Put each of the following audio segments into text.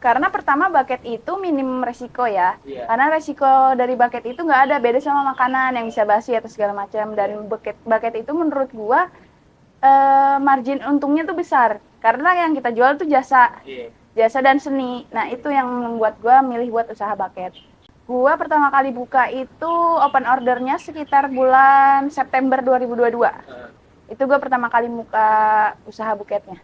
Karena pertama bucket itu minim resiko ya. Iya. Karena resiko dari bucket itu nggak ada, beda sama makanan yang bisa basi atau segala macam. Dan bucket itu menurut gua margin untungnya tuh besar. Karena yang kita jual tuh jasa. Iya. Jasa dan seni. Nah, itu yang membuat gua milih buat usaha bucket. Gua pertama kali buka itu open ordernya sekitar bulan September 2022. Itu gua pertama kali buka usaha buketnya.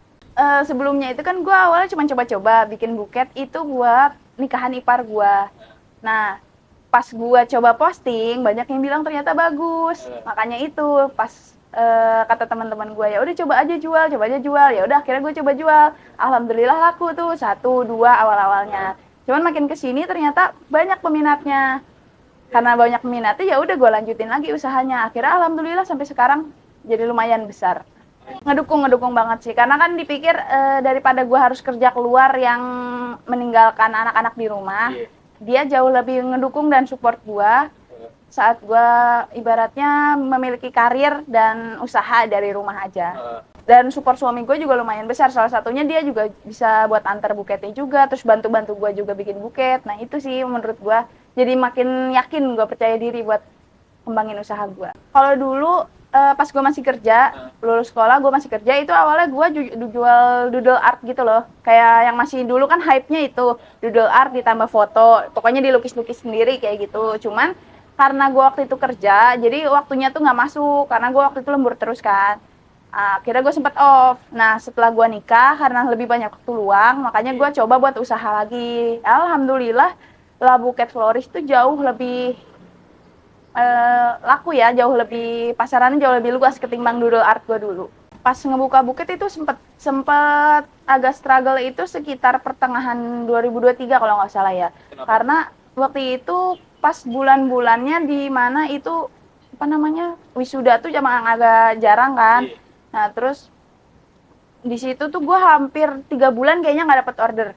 Sebelumnya itu kan gue awalnya cuma coba-coba bikin buket itu buat nikahan ipar gue. Nah, pas gue coba posting banyak yang bilang ternyata bagus. Makanya itu pas kata teman-teman gue, ya udah coba aja jual. Ya udah akhirnya gue coba jual. Alhamdulillah laku tuh 1, 2 awal-awalnya. Cuman makin kesini ternyata banyak peminatnya. Karena banyak peminatnya ya udah gue lanjutin lagi usahanya. Akhirnya alhamdulillah sampai sekarang jadi lumayan besar. Ngedukung banget sih, karena kan dipikir daripada gue harus kerja keluar yang meninggalkan anak-anak di rumah, dia jauh lebih ngedukung dan support gue saat gue ibaratnya memiliki karir dan usaha dari rumah aja. Dan support suami gue juga lumayan besar, salah satunya dia juga bisa buat antar buketnya juga, terus bantu-bantu gue juga bikin buket. Nah itu sih menurut gue jadi makin yakin gue percaya diri buat kembangin usaha gue. Kalau dulu pas gue masih kerja, lulus sekolah gue masih kerja, itu awalnya gue jual doodle art gitu loh. Kayak yang masih dulu kan hype-nya itu doodle art ditambah foto, pokoknya dilukis-lukis sendiri kayak gitu. Cuman karena gue waktu itu kerja, jadi waktunya tuh nggak masuk, karena gue waktu itu lembur terus kan. Akhirnya gue sempet off. Nah setelah gue nikah, karena lebih banyak waktu luang, makanya gue coba buat usaha lagi. Alhamdulillah La Bouquet Florist tuh jauh lebih laku ya, jauh lebih pasarannya jauh lebih luas ketimbang doodle art gue dulu. Pas ngebuka buket itu sempet agak struggle itu sekitar pertengahan 2023 kalau nggak salah ya. Kenapa? Karena waktu itu pas bulan-bulannya di mana itu apa namanya wisuda tuh emang agak jarang kan. Nah terus di situ tuh gue hampir 3 bulan kayaknya nggak dapet order.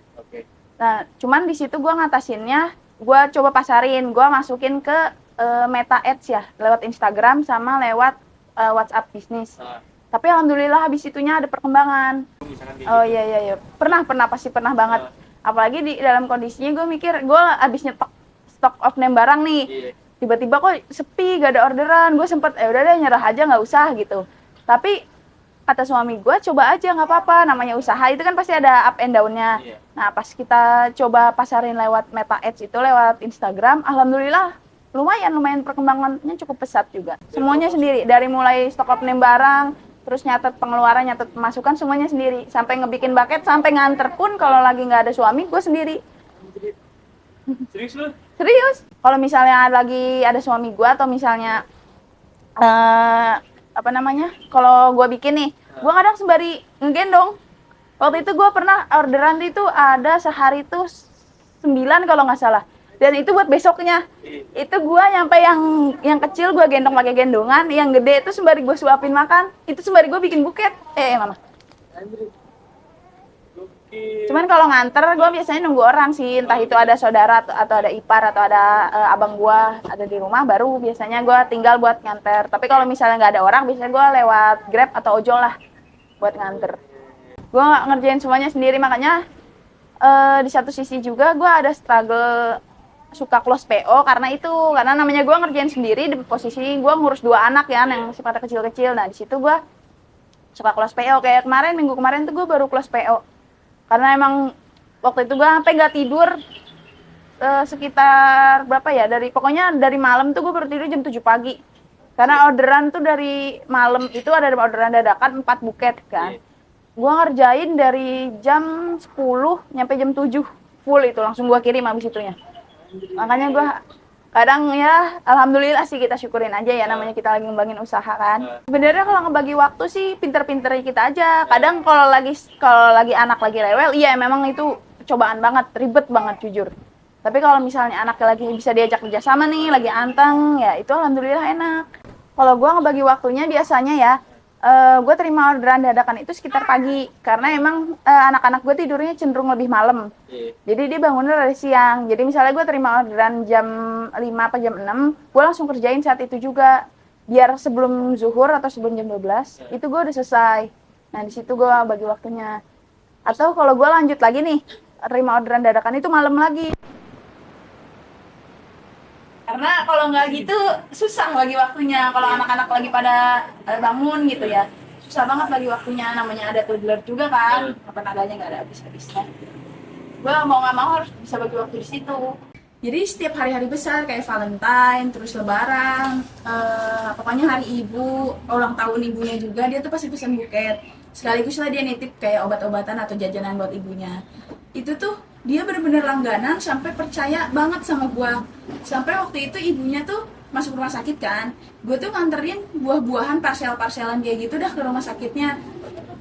Nah cuman di situ gue ngatasinnya, gue coba pasarin, gue masukin ke Meta Ads ya, lewat Instagram sama lewat WhatsApp bisnis. Tapi alhamdulillah habis itunya ada perkembangan. Oh iya, pernah pasti pernah banget. Apalagi di dalam kondisinya gue mikir, gue habis nyetok stok of name barang nih, tiba-tiba kok sepi, gak ada orderan. Gue sempet udah deh nyerah aja, nggak usah gitu. Tapi kata suami gue, coba aja nggak apa-apa, namanya usaha itu kan pasti ada up and down-nya. Nah pas kita coba pasarin lewat Meta Ads itu, lewat Instagram, alhamdulillah lumayan perkembangannya cukup pesat juga. Semuanya sendiri, dari mulai stok of name barang, terus nyatet pengeluaran, nyatet pemasukan, semuanya sendiri. Sampai ngebikin bucket, sampai nganter pun kalau lagi nggak ada suami, gue sendiri. Serius lu? Serius. Kalau misalnya lagi ada suami gue atau misalnya apa namanya, kalau gue bikin nih, gue kadang sembari ngegendong. Waktu itu gue pernah orderan itu ada sehari tuh 9 kalau nggak salah. Dan itu buat besoknya. Itu gue nyampe yang kecil gue gendong pakai gendongan, yang gede itu sembari gue suapin makan, itu sembari gue bikin buket. Mama. Cuman kalau nganter gue biasanya nunggu orang sih, entah itu ada saudara atau ada ipar atau ada abang gue ada di rumah, baru biasanya gue tinggal buat nganter. Tapi kalau misalnya nggak ada orang, biasanya gue lewat Grab atau ojol lah buat nganter. Gue ngerjain semuanya sendiri, makanya di satu sisi juga gue ada struggle suka close PO karena namanya gue ngerjain sendiri, di posisi gue ngurus 2 anak ya yang sifatnya kecil-kecil. Nah di situ gue suka close PO, kayak minggu kemarin tuh gue baru close PO karena emang waktu itu gue sampai nggak tidur sekitar berapa ya, pokoknya dari malam tuh gue baru tidur jam 7 pagi karena orderan tuh dari malam itu ada orderan dadakan 4 buket kan. Gue ngerjain dari jam 10 nyampe jam 7 full, itu langsung gue kirim habis itunya. Makanya gue kadang ya alhamdulillah sih, kita syukurin aja ya, namanya kita lagi ngembangin usaha kan. Sebenarnya kalau ngebagi waktu sih pinter-pinternya kita aja. Kadang kalau lagi anak lagi rewel, iya memang itu cobaan banget, ribet banget jujur. Tapi kalau misalnya anaknya lagi bisa diajak kerjasama nih, lagi anteng, ya itu alhamdulillah enak. Kalau gue ngebagi waktunya biasanya ya, gue terima orderan dadakan itu sekitar pagi, karena emang anak-anak gue tidurnya cenderung lebih malam. Jadi dia bangunnya dari siang. Jadi misalnya gue terima orderan jam 5 apa jam 6, gue langsung kerjain saat itu juga. Biar sebelum zuhur atau sebelum jam 12, itu gue udah selesai. Nah di situ gue bagi waktunya. Atau kalau gue lanjut lagi nih, terima orderan dadakan itu malam lagi. Karena kalau nggak gitu susah bagi waktunya. Kalau anak-anak lagi pada bangun gitu ya, susah banget bagi waktunya. Namanya ada toddler juga kan, tenaganya nggak ada habis-habisnya. Gue mau nggak mau harus bisa bagi waktu di situ. Jadi setiap hari-hari besar kayak Valentine, terus Lebaran, pokoknya hari ibu, ulang tahun ibunya juga, dia tuh pasti pesan buket. Sekaligus lah dia nitip kayak obat-obatan atau jajanan buat ibunya. Itu tuh dia bener-bener langganan sampai percaya banget sama gua. Sampai waktu itu ibunya tuh masuk rumah sakit kan, gue tuh nganterin buah-buahan parsel-parselan kayak gitu dah ke rumah sakitnya.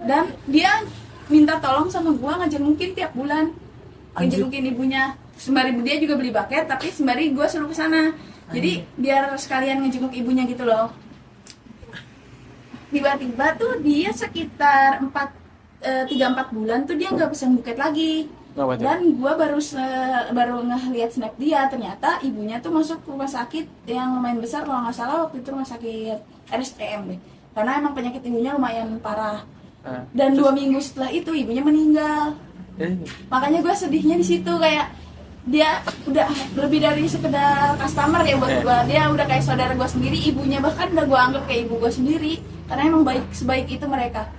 Dan dia minta tolong sama gua ngejengukin tiap bulan, ngejengukin ibunya. Sembari dia juga beli paket, tapi sembari gue suruh ke sana. Jadi biar sekalian ngejenguk ibunya gitu loh. Tiba-tiba tuh dia sekitar 3-4 bulan tuh dia nggak pesan buket lagi. Dan gue baru ngeliat snap dia, ternyata ibunya tuh masuk rumah sakit yang lumayan besar, kalau nggak salah waktu itu rumah sakit RSTM deh. Karena emang penyakit ibunya lumayan parah. Dan 2 minggu setelah itu ibunya meninggal. Makanya gue sedihnya di situ, kayak dia udah lebih dari sekedar customer ya buat gue. Dia udah kayak saudara gue sendiri, ibunya bahkan udah gue anggap kayak ibu gue sendiri. Karena emang sebaik itu mereka.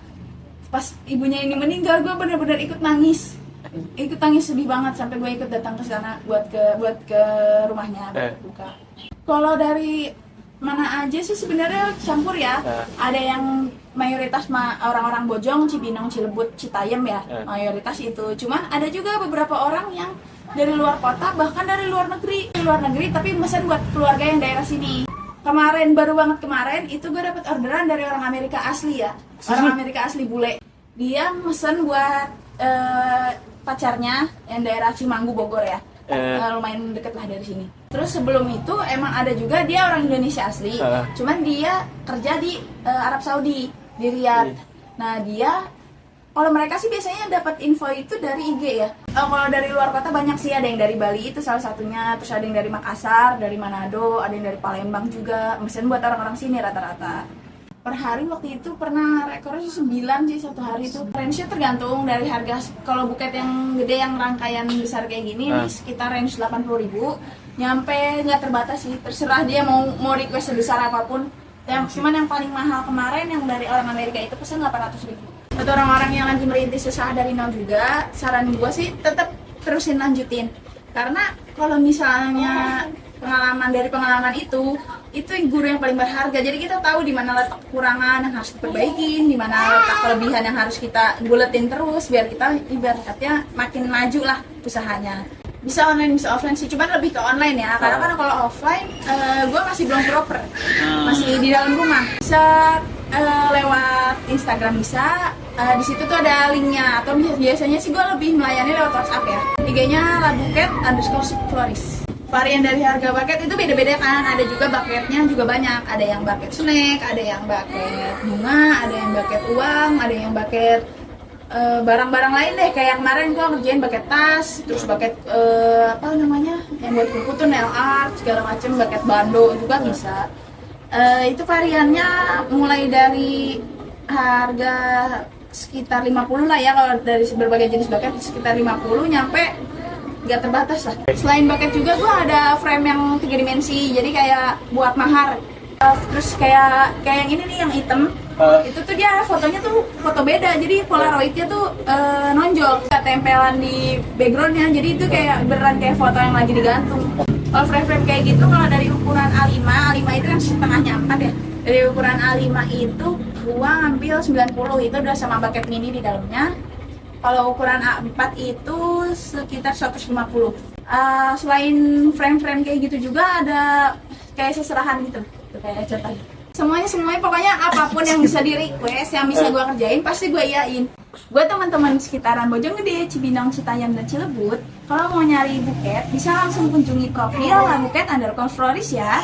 Pas ibunya ini meninggal, gue benar-benar ikut nangis sedih banget, sampai gue ikut datang ke sana buat ke rumahnya buka. Kalau dari mana aja sih sebenarnya campur ya. Ada yang mayoritas orang-orang Bojong, Cibinong, Cilebut, Citayam ya, mayoritas itu. Cuman ada juga beberapa orang yang dari luar kota, bahkan dari luar negeri tapi mesen buat keluarga yang daerah sini. Baru banget kemarin itu gue dapet orderan dari orang Amerika asli ya, orang Amerika asli bule. Dia mesen buat pacarnya yang daerah Cimanggu, Bogor ya. Lumayan deket lah dari sini. Terus sebelum itu emang ada juga dia orang Indonesia asli, cuman dia kerja di Arab Saudi, di Riyadh. Nah dia, kalau mereka sih biasanya dapat info itu dari IG ya. Kalau dari luar kota banyak sih, ada yang dari Bali itu salah satunya, terus ada yang dari Makassar, dari Manado, ada yang dari Palembang juga. Mesen buat orang-orang sini rata-rata. Per hari waktu itu pernah rekornya 9 sih satu hari itu. Range-nya tergantung dari harga. Kalau buket yang gede yang rangkaian besar kayak gini nih sekitar range 80.000, nyampe nggak terbatas sih, terserah dia mau request sebesar apapun. Cuman yang paling mahal kemarin yang dari orang Amerika itu pesan 800.000. Buat orang-orang yang lagi merintis usaha dari nol juga, saran gue sih tetap terusin lanjutin. Karena kalau misalnya pengalaman itu guru yang paling berharga. Jadi kita tahu di mana letak kekurangan yang harus diperbaikin, di mana letak kelebihan yang harus kita buletin terus biar kita ibaratnya makin maju lah usahanya. Bisa online bisa offline sih, cuman lebih ke online ya. Karena kan kalau offline gue masih belum proper, masih di dalam rumah. Bisa lewat Instagram bisa. Di situ tuh ada linknya, atau biasanya sih gue lebih melayani lewat WhatsApp ya. IG-nya labuket_floris. Varian dari harga bucket itu beda-beda kan, ada juga bucketnya juga banyak. Ada yang bucket snack, ada yang bucket bunga, ada yang bucket uang, ada yang bucket barang-barang lain deh. Kayak kemarin gua ngerjain bucket tas, terus bucket yang buat kuku tuh nail art, segala macem, bucket bando juga bisa. Itu variannya mulai dari harga sekitar 50 lah ya, kalau dari berbagai jenis bucket sekitar 50 nyampe nggak terbatas lah. Selain bucket juga gue ada frame yang 3 dimensi, jadi kayak buat mahar. Terus kayak yang ini nih yang hitam, itu tuh dia fotonya tuh foto beda, jadi polaroidnya tuh nonjol, tempelan di backgroundnya, jadi itu kayak beneran kayak foto yang lagi digantung. Kalau frame kayak gitu, kalau dari ukuran A5 itu kan setengahnya 4 ya, dari ukuran A5 itu gua ngambil 90, itu udah sama bucket mini di dalamnya. Kalau ukuran A4 itu sekitar 150. Selain frame-frame kayak gitu juga ada kayak seserahan gitu kayak contoh. Semuanya pokoknya apapun yang bisa di request, yang bisa gue kerjain pasti gue iyain. Gue teman-teman sekitaran Bojonggede, Cibinong, Citayam, dan Cilebut, kalau mau nyari buket bisa langsung kunjungi profil labuket_floris ya.